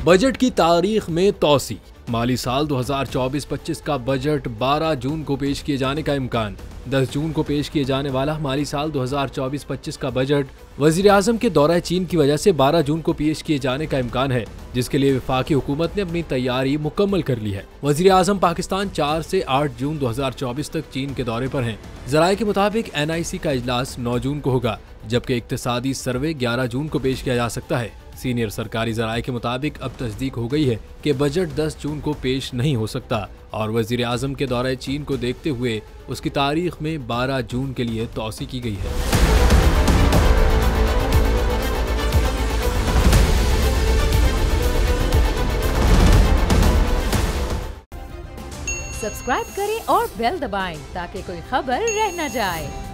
Budget की तारीख में तौसी। माली साल 2024-25 का बजट 12 जून को पेश किए जाने का इम्कान। 10 जून को पेश किए जाने वाला माली साल 2024-25 का बजट वजीर आजम के दौरा चीन की वजह से 12 जून को पेश किए जाने का इम्कान है, जिसके लिए वफाकी हुकूमत ने अपनी तैयारी मुकम्मल कर ली है। वजीर आजम पाकिस्तान 4 से 8 जून 2024 तक चीन के दौरे पर हैं। जराये के मुताबिक NIC का इजलास 9 जून को होगा, जबकि इक्तिसादी सर्वे 11 जून को पेश किया जा सकता है। सीनियर सरकारी जराये के मुताबिक अब तस्दीक हो गई है कि बजट 10 जून को पेश नहीं हो सकता और वजीर आजम के दौरे चीन को देखते हुए उसकी तारीख में 12 जून के लिए तौसी की गई है। सब्सक्राइब करें और बेल दबाएं ताकि कोई खबर रह न जाए।